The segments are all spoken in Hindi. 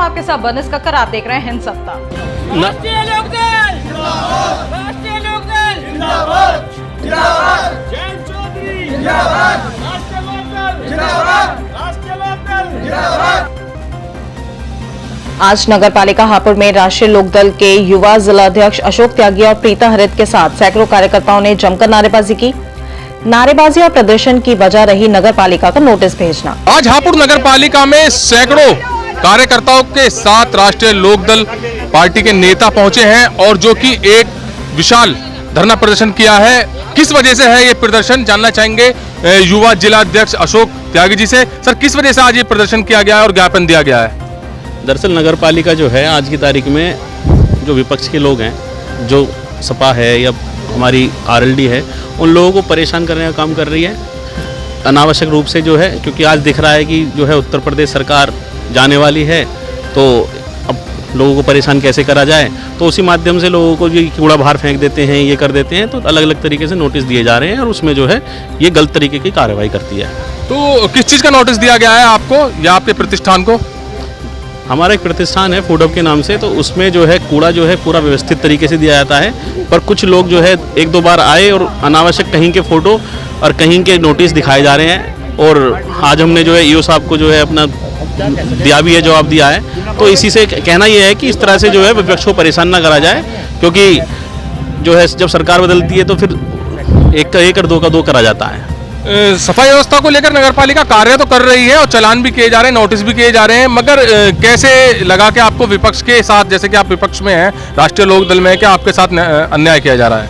हूँ आपके साथ बनिस कक्कर, आप देख रहे हैं हिंद सत्ता। राष्ट्रीय लोकदल जिंदाबाद, राष्ट्रीय लोकदल जिंदाबाद, जिंदाबाद, जयंत चौधरी जिंदाबाद, राष्ट्रीय लोकदल जिंदाबाद, राष्ट्रीय लोकदल जिंदाबाद। आज नगर पालिका हापुड़ में राष्ट्रीय लोकदल के युवा जिला अध्यक्ष अशोक त्यागी और प्रीता हरित के साथ सैकड़ों कार्यकर्ताओं ने जमकर नारेबाजी की। नारेबाजी और प्रदर्शन की वजह रही नगर पालिका का नोटिस भेजना। आज हापुड़ नगर पालिका में सैकड़ों कार्यकर्ताओं के साथ राष्ट्रीय लोकदल पार्टी के नेता पहुंचे हैं और जो कि एक विशाल धरना प्रदर्शन किया है। किस वजह से है ये प्रदर्शन, जानना चाहेंगे युवा जिला अध्यक्ष अशोक त्यागी जी से। सर, किस वजह से आज ये प्रदर्शन किया गया है और ज्ञापन दिया गया है? दरअसल नगर पालिका जो है आज की तारीख में जो विपक्ष के लोग हैं, जो सपा है या हमारी आरएलडी है, उन लोगों को परेशान करने का काम कर रही है अनावश्यक रूप से जो है, क्योंकि आज दिख रहा है कि जो है उत्तर प्रदेश सरकार जाने वाली है, तो अब लोगों को परेशान कैसे करा जाए, तो उसी माध्यम से लोगों को जो कूड़ा बाहर फेंक देते हैं, ये कर देते हैं, तो अलग अलग तरीके से नोटिस दिए जा रहे हैं और उसमें जो है ये गलत तरीके की कार्रवाई करती है। तो किस चीज़ का नोटिस दिया गया है आपको या आपके प्रतिष्ठान को? हमारा एक प्रतिष्ठान है फूड हब के नाम से, तो उसमें जो है कूड़ा जो है पूरा व्यवस्थित तरीके से दिया जाता है, पर कुछ लोग जो है एक दो बार आए और अनावश्यक कहीं के फोटो और कहीं के नोटिस दिखाए जा रहे हैं। और आज हमने जो है ईओ साहब को जो है अपना दिया भी है, जवाब दिया है। तो इसी से कहना यह है कि इस तरह से जो है विपक्ष को परेशान ना करा जाए, क्योंकि जो है जब सरकार बदलती है तो फिर एक का एक और दो का दो करा जाता है। सफाई व्यवस्था को लेकर नगर पालिका कार्य तो कर रही है और चालान भी किए जा रहे हैं, नोटिस भी किए जा रहे हैं, मगर कैसे लगा कि आपको विपक्ष के साथ, जैसे कि आप विपक्ष में हैं, राष्ट्रीय लोकदल में है, कि आपके साथ अन्याय किया जा रहा है?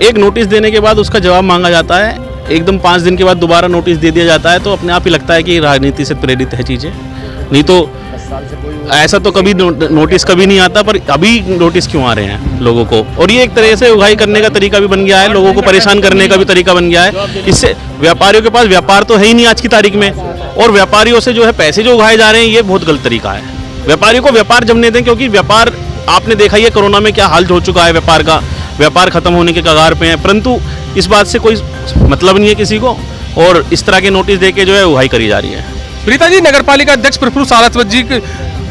एक नोटिस देने के बाद उसका जवाब मांगा जाता है, एकदम 5 दिन के बाद दोबारा नोटिस दे दिया जाता है, तो अपने आप ही लगता है कि राजनीति से प्रेरित है चीज़ें। नहीं तो ऐसा तो कभी नोटिस कभी नहीं आता, पर अभी नोटिस क्यों आ रहे हैं लोगों को? और ये एक तरह से उगाही करने का तरीका भी बन गया है, लोगों को परेशान करने का भी तरीका बन गया है। इससे व्यापारियों के पास व्यापार तो है ही नहीं आज की तारीख में, और व्यापारियों से जो है पैसे जो उगाए जा रहे हैं, ये बहुत गलत तरीका है। व्यापारियों को व्यापार जमने दें, क्योंकि व्यापार आपने देखा ही है कोरोना में क्या हाल हो चुका है व्यापार का, व्यापार खत्म होने के कगार पे है, परंतु इस बात से कोई मतलब नहीं है किसी को, और इस तरह के नोटिस देके जो है उगाही करी जा रही है। प्रीता जी, नगर पालिका अध्यक्ष प्रफुल्ल सारस्वत जी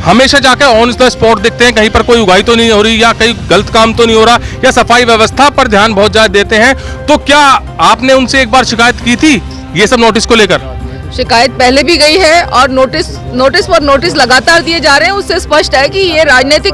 हमेशा जाकर ऑन द स्पॉट देखते हैं, कहीं पर कोई उगाही तो नहीं हो रही या कहीं गलत काम तो नहीं हो रहा, या सफाई व्यवस्था पर ध्यान बहुत ज्यादा देते हैं, तो क्या आपने उनसे एक बार शिकायत की थी ये सब नोटिस को लेकर? शिकायत पहले भी गई है और नोटिस पर नोटिस लगातार दिए जा रहे हैं। उससे स्पष्ट है कि ये राजनीतिक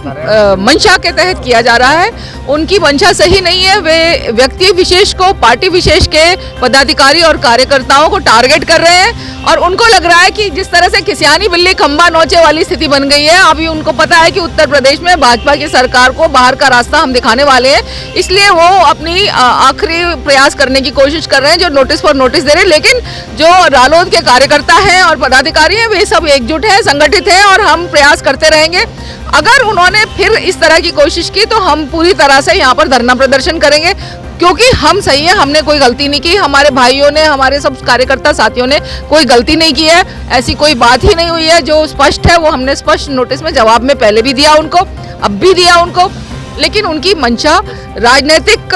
मंशा के तहत किया जा रहा है। उनकी मंशा सही नहीं है, वे व्यक्ति विशेष को, पार्टी विशेष के पदाधिकारी और कार्यकर्ताओं को टारगेट कर रहे हैं, और उनको लग रहा है कि जिस तरह से किसियानी बिल्ली खंबा नोचे वाली स्थिति बन गई है, अभी उनको पता है कि उत्तर प्रदेश में भाजपा की सरकार को बाहर का रास्ता हम दिखाने वाले हैं, इसलिए वो अपनी आखिरी प्रयास करने की कोशिश कर रहे हैं, जो नोटिस पर नोटिस दे रहे हैं। लेकिन जो रालोद के कार्यकर्ता हैं और पदाधिकारी हैं, वे सब एकजुट हैं, संगठित हैं, और हम प्रयास करते रहेंगे। अगर उन्होंने फिर इस तरह की कोशिश की तो हम पूरी तरह से यहाँ पर धरना प्रदर्शन करेंगे, क्योंकि हम सही है, हमने कोई गलती नहीं की, हमारे भाइयों ने, हमारे सब कार्यकर्ता साथियों ने कोई गलती नहीं की है, ऐसी कोई बात ही नहीं हुई है। जो स्पष्ट है वो हमने स्पष्ट नोटिस में जवाब में पहले भी दिया उनको, अब भी दिया उनको, लेकिन उनकी मंशा राजनीतिक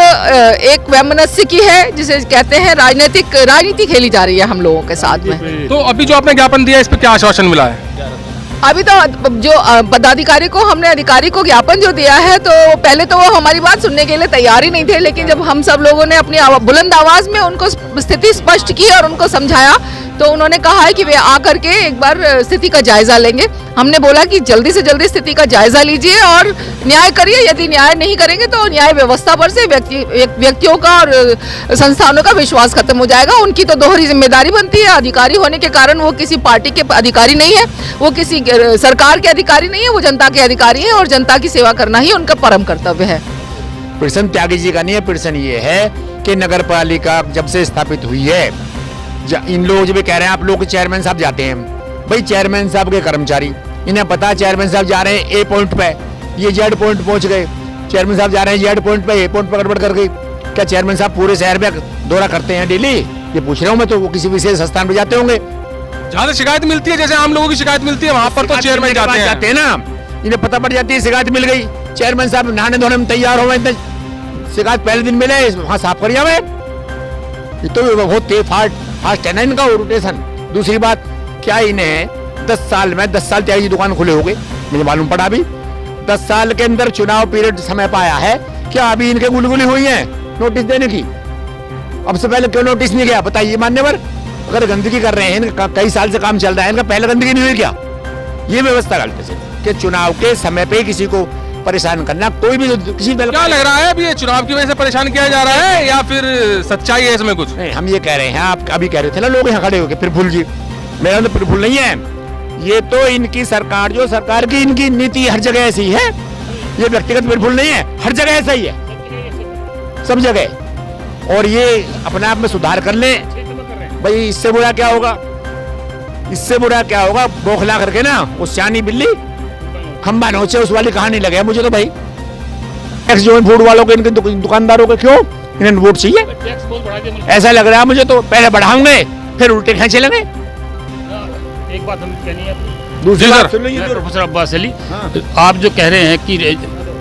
एक वैमनस्य की है, जिसे कहते हैं राजनीति खेली जा रही है हम लोगों के साथ में। तो अभी जो आपने ज्ञापन दिया, इस पर क्या आश्वासन मिला है? अभी तो जो पदाधिकारी को, हमने अधिकारी को ज्ञापन जो दिया है, तो पहले तो वो हमारी बात सुनने के लिए तैयार ही नहीं थे, लेकिन जब हम सब लोगों ने अपनी बुलंद आवाज में उनको स्थिति स्पष्ट की और उनको समझाया, तो उन्होंने कहा है कि वे आकर के एक बार स्थिति का जायजा लेंगे। हमने बोला कि जल्दी से जल्दी स्थिति का जायजा लीजिए और न्याय करिए। यदि न्याय नहीं करेंगे तो न्याय व्यवस्था पर से व्यक्तियों का और संस्थानों का विश्वास खत्म हो जाएगा। उनकी तो दोहरी जिम्मेदारी बनती है, अधिकारी होने के कारण वो किसी पार्टी के अधिकारी नहीं है, वो किसी सरकार के अधिकारी नहीं है, वो जनता के अधिकारी है, और जनता की सेवा करना ही उनका परम कर्तव्य है। प्रश्न त्यागी जी का नहीं है, प्रश्न ये है कि नगर पालिका जब से स्थापित हुई है, इन लोग जब कह रहे हैं आप लोग चेयरमैन साहब जाते हैं, भाई चेयरमैन साहब के कर्मचारी, इन्हें पता चेयरमैन साहब जा रहे हैं ए पॉइंट पे, ये जेड पॉइंट पहुंच गए, चेयरमैन साहब जा रहे हैं जेड पॉइंट पे, ए पॉइंट पर गड़बड़ कर गई। क्या चेयरमैन साहब पूरे शहर में दौरा करते हैं डेली? ये पूछ रहा हूँ मैं, तो वो किसी विशेष स्थान पर जाते होंगे। जहाँ से शिकायत मिलती है, जैसे आम लोगों की शिकायत मिलती है, वहाँ पर तो चेयरमैन जाते हैं ना, इन्हें पता पड़ जाती है शिकायत मिल गई, चेयरमैन साहब नहाने धोने में तैयार हो गए, शिकायत पहले दिन मिले, वहाँ साफ करिए हमें। ये तो बहुत फास्ट है ना इनका रोटेशन। दूसरी बात, क्या इन्हें 10 साल में 10 साल त्यागी जी दुकान खुले हो गए, मुझे मालूम पड़ा। अभी 10 साल के अंदर चुनाव पीरियड समय पाया है, क्या अभी इनके गुलगुली हुई है नोटिस देने की? अब से पहले क्यों नोटिस नहीं गया बताइए मान्यवर? अगर गंदगी कर रहे हैं, इनका कई साल से काम चल रहा है, इनका पहले गंदगी नहीं हुई क्या? ये व्यवस्था गलत है कि चुनाव के समय पे किसी को परेशान करना, कोई भी किसी दल क्या लग रहा है अभी ये चुनाव की वजह से परेशान किया जा रहा है या फिर सच्चाई है इसमें कुछ? नहीं, हम ये कह रहे हैं, आप अभी कह रहे थे ना लोग यहाँ खड़े होके प्रफुल्ल जी, मेरा तो प्रफुल्ल नहीं है, ये तो इनकी सरकार, जो सरकार की इनकी नीति हर जगह ऐसी है, ये व्यक्तिगत प्रफुल्ल नहीं है, हर जगह ऐसा ही है, सब जगह। और ये अपने आप में सुधार कर ले भाई, इससे बुरा क्या होगा? इससे बुरा क्या होगा? बौखला करके ना वो सियानी बिल्ली खंबा नोचे उस वाली कहानी लगे मुझे तो भाई। टैक्स जो फूड वालों के, इनके दुकानदारों के क्यों इन्हें वोट चाहिए? ऐसा लग रहा है मुझे तो, पहले बढ़ाऊंगे फिर उल्टे खींचे लगे। एक बात हम कहनी है, दूसरी बात सुन मैं प्रोफेसर अब्बास अली, आप जो कह रहे हैं कि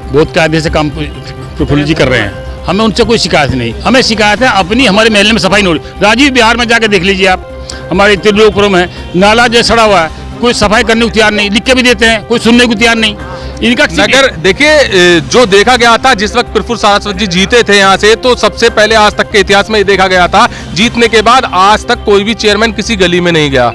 बहुत कायदे से काम प्रफुल्ल जी कर रहे हैं, हमें उनसे कोई शिकायत नहीं। हमें शिकायत है अपनी, हमारे महल्ले में सफाई नहीं हो रही। राजीव बिहार में जाके देख लीजिए आप, हमारे त्रिलोकपुरम है, नाला जो सड़ा हुआ है, कोई सफाई करने को तैयार नहीं, लिख के भी देते हैं, कोई सुनने को तैयार नहीं। इनका नगर देखिए, जो देखा गया था जिस वक्त प्रफुल्ल सारस्वत जी जीते थे यहाँ से, तो सबसे पहले आज तक के इतिहास में ये देखा गया था, जीतने के बाद आज तक कोई भी चेयरमैन किसी गली में नहीं गया।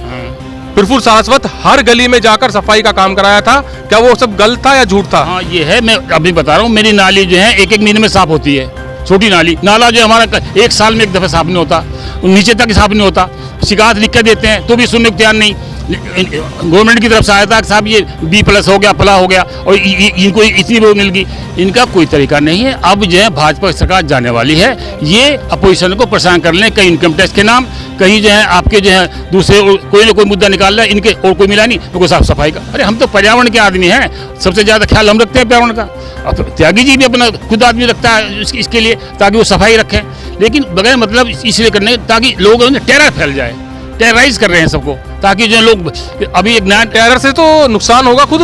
प्रफुल्ल सारस्वत हर गली में जाकर सफाई का काम कराया था। क्या वो सब गलत था या झूठ था? हाँ ये है, मैं अभी बता रहा हूँ, मेरी नाली जो है एक महीने में साफ होती है, छोटी नाली, नाला जो हमारा एक साल में एक दफा साफ नहीं होता, नीचे तक साफ नहीं होता। शिकायत लिख के देते हैं तो भी सुनने को तैयार नहीं। गवर्नमेंट की तरफ से आया था साहब ये B+ हो गया, फला हो गया, और इनको इतनी वो मिल गई। इनका कोई तरीका नहीं है। अब जो है भाजपा सरकार जाने वाली है, ये अपोजिशन को परेशान कर लें, कहीं इनकम टैक्स के नाम, कहीं जो है आपके जो है दूसरे कोई ना कोई मुद्दा निकाल रहा है इनके, और कोई मिला नहीं उनको साफ सफाई का। अरे हम तो पर्यावरण के आदमी हैं, सबसे ज़्यादा ख्याल हम रखते हैं पर्यावरण का। अब त्यागी जी भी अपना खुद आदमी रखता है इसके लिए, ताकि वो सफाई रखें, लेकिन बगैर मतलब इसलिए करने ताकि लोगों में टेरर फैल जाए। टेरराइज कर रहे हैं सबको, ताकि जो लोग अभी एक नया टेरर से तो नुकसान होगा, खुद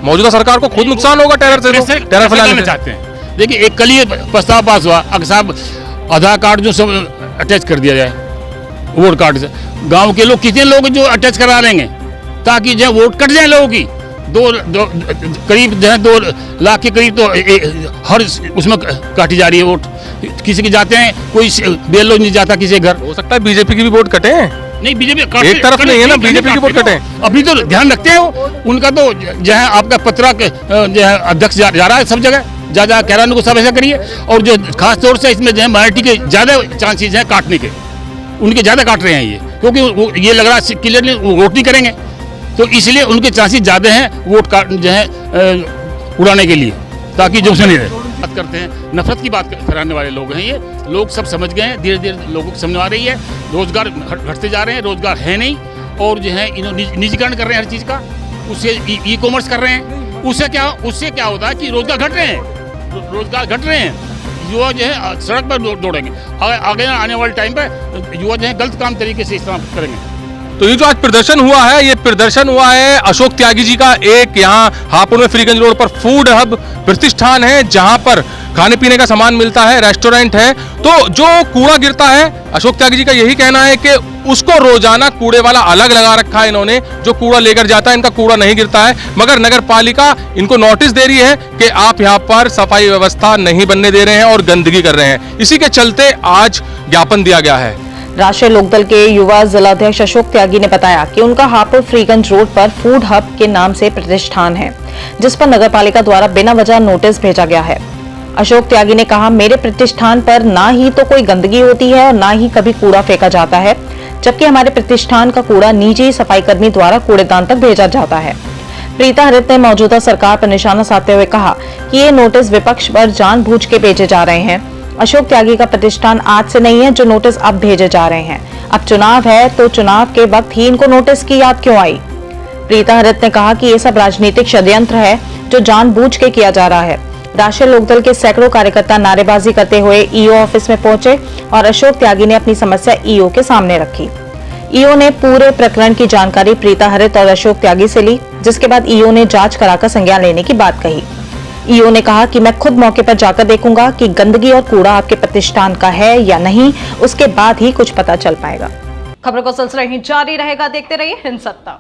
मौजूदा सरकार को खुद नुकसान होगा टेरर से, तो टेरर फैलाना चाहते हैं। देखिए एक कल ही प्रस्ताव पास हुआ, अगर साहब आधार कार्ड जो सब अटैच कर दिया जाए वोट कार्ड से, गांव के लोग कितने लोग जो अटैच करा लेंगे, ताकि जो वोट कट जाए लोगों की। करीब जो है 2 लाख के करीब तो हर उसमें काटी जा रही है वोट। किसी के जाते हैं, कोई बेलोग नहीं जाता किसी घर। हो सकता है बीजेपी की भी वोट कटे हैं। नहीं, बीजेपी एक तरफ नहीं है ना, बीजेपी की वोट कटे। अभी तो ध्यान रखते हैं वो, उनका तो जो है आपका पत्रा जो है अध्यक्ष जा रहा है सब जगह, जा कह रहा है उनको सब ऐसा करिए। और जो खास तौर से इसमें जो है माइनॉरिटी के ज़्यादा चांसेस हैं काटने के, उनके ज़्यादा काट रहे हैं ये, क्योंकि ये लग रहा है क्लियरली वोट नहीं करेंगे, तो इसलिए उनके चांसेस ज़्यादा हैं वोट काट जो है उड़ाने के लिए, ताकि जो नहीं रहे। बात करते हैं, नफरत की बात कराने वाले लोग हैं ये। लोग सब समझ गए हैं, धीरे धीरे लोगों को समझ आ रही है। रोजगार घटते जा रहे हैं, रोजगार है नहीं, और जो है निजीकरण कर रहे हैं हर चीज़ का, उससे ई-कॉमर्स कर रहे हैं। उससे क्या होता है कि रोजगार घट रहे हैं, युवा जो है सड़क पर दौड़ेंगे। आगे आने वाले टाइम पर युवा जो है गलत काम तरीके से इस्तेमाल करेंगे। तो ये जो आज प्रदर्शन हुआ है, ये प्रदर्शन हुआ है अशोक त्यागी जी का एक यहाँ हापुड़ में फ्रीगंज रोड पर फूड हब प्रतिष्ठान है, जहां पर खाने पीने का सामान मिलता है, रेस्टोरेंट है। तो जो कूड़ा गिरता है, अशोक त्यागी जी का यही कहना है कि उसको रोजाना कूड़े वाला अलग लगा रखा है इन्होंने, जो कूड़ा लेकर जाता है इनका कूड़ा नहीं गिरता है। मगर नगर पालिका इनको नोटिस दे रही है कि आप यहाँ पर सफाई व्यवस्था नहीं बनने दे रहे हैं और गंदगी कर रहे हैं। इसी के चलते आज ज्ञापन दिया गया है। राष्ट्रीय लोकदल के युवा जिलाध्यक्ष अशोक त्यागी ने बताया कि उनका हापुड़ फ्रीगंज रोड पर फूड हब के नाम से प्रतिष्ठान है, जिस पर नगर पालिका द्वारा बिना वजह नोटिस भेजा गया है। अशोक त्यागी ने कहा, मेरे प्रतिष्ठान पर ना ही तो कोई गंदगी होती है और ना ही कभी कूड़ा फेंका जाता है, जबकि हमारे प्रतिष्ठान का कूड़ा निजी सफाई कर्मी द्वारा कूड़ेदान तक भेजा जाता है। प्रीता हरित ने मौजूदा सरकार पर निशाना साधते हुए कहा कि ये नोटिस विपक्ष पर जानबूझ के भेजे जा रहे हैं। अशोक त्यागी का प्रतिष्ठान आज से नहीं है जो नोटिस अब भेजे जा रहे हैं। अब चुनाव है तो चुनाव के वक्त ही इनको नोटिस की याद क्यों आई? प्रीता हरित ने कहा कि ये सब राजनीतिक षड्यंत्र है जो जानबूझ के किया जा रहा है। राष्ट्रीय लोकदल के सैकड़ों कार्यकर्ता नारेबाजी करते हुए ईओ ऑफिस में पहुंचे और अशोक त्यागी ने अपनी समस्या ईओ के सामने रखी। ईओ ने पूरे प्रकरण की जानकारी प्रीता हरित और अशोक त्यागी से ली, जिसके बाद ईओ ने जांच कराकर संज्ञान लेने की बात कही। ईओ ने कहा कि मैं खुद मौके पर जाकर देखूंगा कि गंदगी और कूड़ा आपके प्रतिष्ठान का है या नहीं, उसके बाद ही कुछ पता चल पाएगा। खबरों का सिलसिला यहीं जारी रहेगा, देखते रहिए हिंद सत्ता।